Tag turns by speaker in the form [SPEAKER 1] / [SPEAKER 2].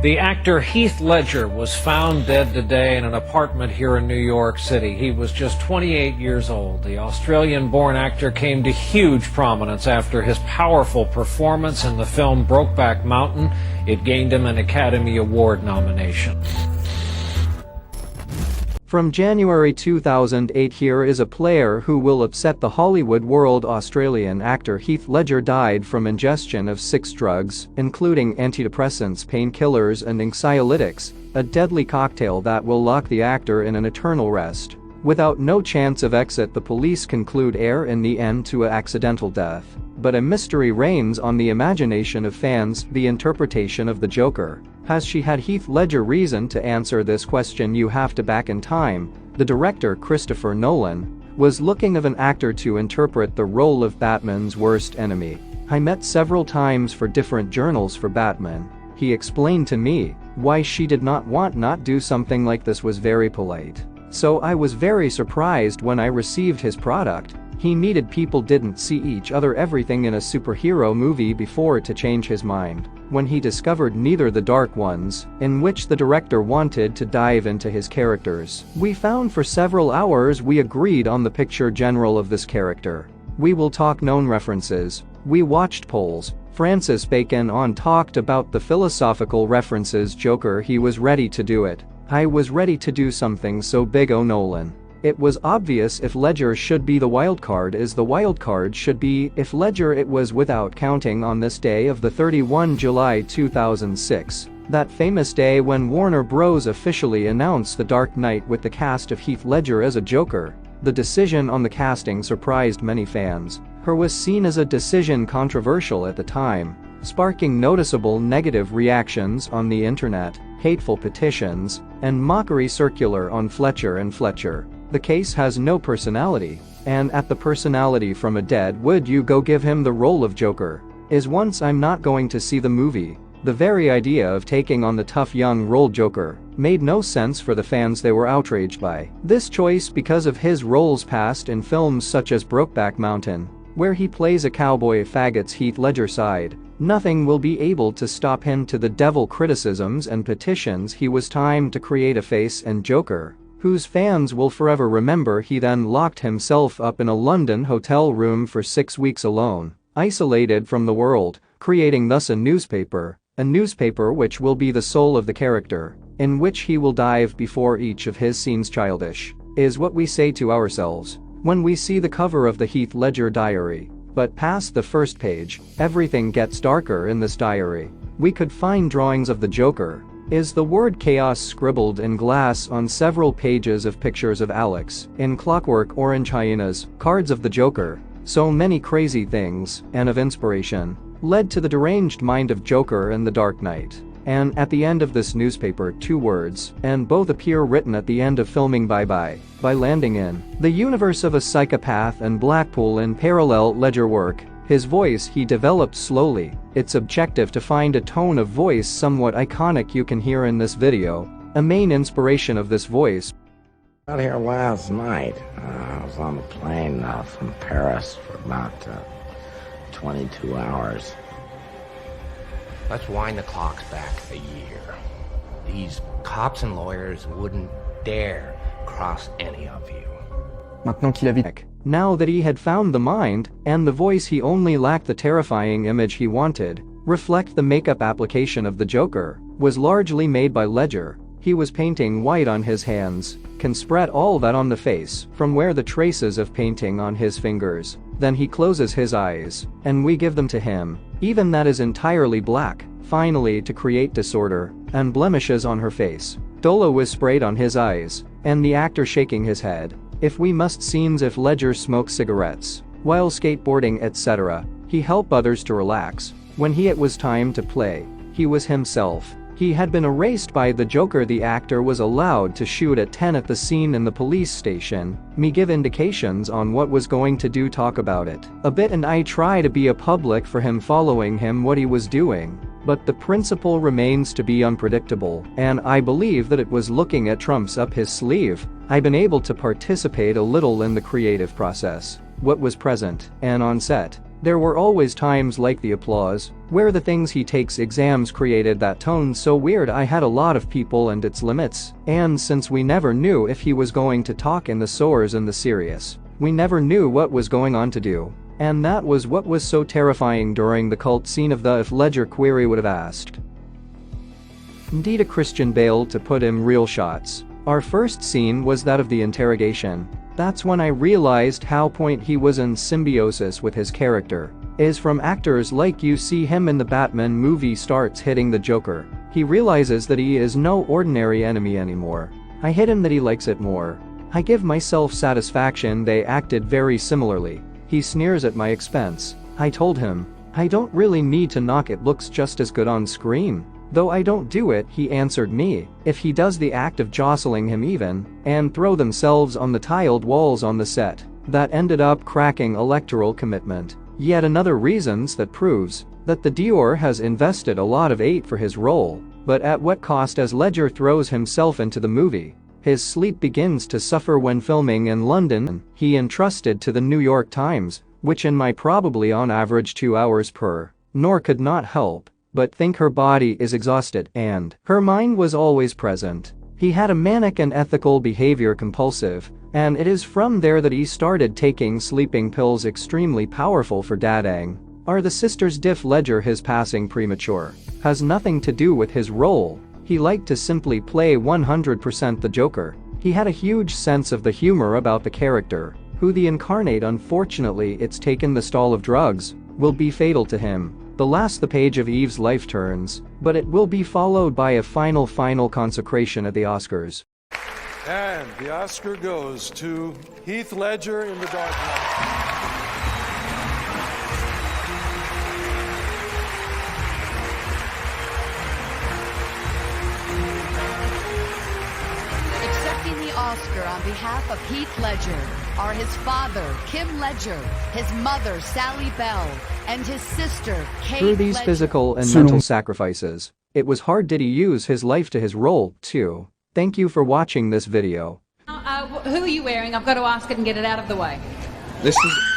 [SPEAKER 1] The actor Heath Ledger was found dead today in an apartment here in New York City. He was just 28 years old. The Australian-born actor came to huge prominence after his powerful performance in the film Brokeback Mountain. It gained him an Academy Award nomination.
[SPEAKER 2] From January 2008, here is a player who will upset the Hollywood world. Australian actor Heath Ledger died from ingestion of 6 drugs, including antidepressants, painkillers and anxiolytics, a deadly cocktail that will lock the actor in an eternal rest. Without no chance of exit, the police conclude in the end to an accidental death. But a mystery reigns on the imagination of fans: the interpretation of the Joker. Has she had Heath Ledger? Reason to answer this question, you have to back in time. The director, Christopher Nolan, was looking of an actor to interpret the role of Batman's worst enemy. I met several times for different journals for Batman. He explained to me why she did not do something like this, was very polite. So I was very surprised when I received his product. He needed people didn't see each other everything in a superhero movie before to change his mind. When he discovered neither the Dark Ones, in which the director wanted to dive into his characters, we found for several hours we agreed on the picture general of this character. We will talk known references. We watched polls. Francis Bacon on talked about the philosophical references. Joker, he was ready to do it. I was ready to do something so big. Oh, Nolan. It was obvious if Ledger should be the wildcard, as the wildcard should be if Ledger it was, without counting on this day of the 31 July 2006. That famous day when Warner Bros. Officially announced The Dark Knight with the cast of Heath Ledger as a Joker. The decision on the casting surprised many fans. Her was seen as a decision controversial at the time, sparking noticeable negative reactions on the internet, hateful petitions, and mockery circular on Fletcher and Fletcher. The case has no personality, and at the personality from a dead, would you go give him the role of Joker? Is once I'm not going to see the movie. The very idea of taking on the tough young role Joker made no sense for the fans. They were outraged by this choice because of his roles past in films such as Brokeback Mountain, where he plays a cowboy. Faggots Heath Ledger sighed. Nothing will be able to stop him. To the devil criticisms and petitions, he was time to create a face and Joker, whose fans will forever remember. He then locked himself up in a London hotel room for 6 weeks alone, isolated from the world, creating thus a newspaper which will be the soul of the character, in which he will dive before each of his scenes. Childish is what we say to ourselves when we see the cover of the Heath Ledger diary. But past the first page, everything gets darker in this diary. We could find drawings of the Joker. Is the word chaos scribbled in glass on several pages of pictures of Alex in Clockwork Orange, hyenas, cards of the Joker. So many crazy things, and of inspiration, led to the deranged mind of Joker and the Dark Knight. And at the end of this newspaper, 2 words, and both appear written at the end of filming Bye-Bye. By landing in the universe of a psychopath and Blackpool in parallel Ledger work, his voice he developed slowly. It's objective to find a tone of voice somewhat iconic you can hear in this video. A main inspiration of this voice.
[SPEAKER 3] Out here last night, I was on the plane from Paris for about 22 hours.
[SPEAKER 4] Let's wind the clocks back a year. These cops and lawyers wouldn't dare cross any of you.
[SPEAKER 2] Now that he had found the mind and the voice, he only lacked the terrifying image he wanted. Reflect the makeup application of the Joker was largely made by Ledger. He was painting white on his hands, can spread all that on the face from where the traces of painting on his fingers. Then he closes his eyes, and we give them to him. Even that is entirely black, finally to create disorder and blemishes on her face. Dolo was sprayed on his eyes, and the actor shaking his head. If we must scenes if Ledger smoked cigarettes while skateboarding etc. He helped others to relax. When it was time to play, he was himself. He had been erased by the Joker. The actor was allowed to shoot at 10 at the scene in the police station. Me give indications on what was going to do, talk about it a bit, and I try to be a public for him, following him what he was doing. But the principle remains to be unpredictable, and I believe that it was looking at Trump's up his sleeve. I've been able to participate a little in the creative process, what was present and on set. There were always times like the applause, where the things he takes exams created that tone so weird I had a lot of people and its limits, and since we never knew if he was going to talk in the sores and the serious, we never knew what was going on to do. And that was what was so terrifying during the cult scene of the if Ledger query would have asked. Indeed a Christian Bale to put him real shots. Our first scene was that of the interrogation. That's when I realized how point he was in symbiosis with his character. Is from actors like you see him in the Batman movie starts hitting the Joker. He realizes that he is no ordinary enemy anymore. I hit him that he likes it more. I give myself satisfaction they acted very similarly. He sneers at my expense. I told him, I don't really need to knock it looks just as good on screen. Though I don't do it, he answered me, if he does the act of jostling him even, and throw themselves on the tiled walls on the set, that ended up cracking electoral commitment. Yet another reasons that proves that the Dior has invested a lot of eight for his role, but at what cost as Ledger throws himself into the movie. His sleep begins to suffer when filming in London, he entrusted to the New York Times, which in my probably on average 2 hours per, nor could not help but think her body is exhausted and her mind was always present. He had a manic and ethical behavior compulsive, and it is from there that he started taking sleeping pills extremely powerful for dadding. Are the sisters diff Ledger his passing premature? Has nothing to do with his role. He liked to simply play 100% the Joker. He had a huge sense of the humor about the character, who the incarnate unfortunately it's taken the stall of drugs, will be fatal to him. The last the page of Eve's life turns, but it will be followed by a final consecration at the Oscars.
[SPEAKER 5] And the Oscar goes to Heath Ledger in The Dark Knight.
[SPEAKER 6] Oscar on behalf of Heath Ledger are his father, Kim Ledger, his mother, Sally Bell, and his sister, Kate
[SPEAKER 2] Through these
[SPEAKER 6] Ledger.
[SPEAKER 2] physical and mental sacrifices, it was hard did he use his life to his role, too. Thank you for watching this video.
[SPEAKER 7] Who are you wearing? I've got to ask it and get it out of the way.
[SPEAKER 8] This is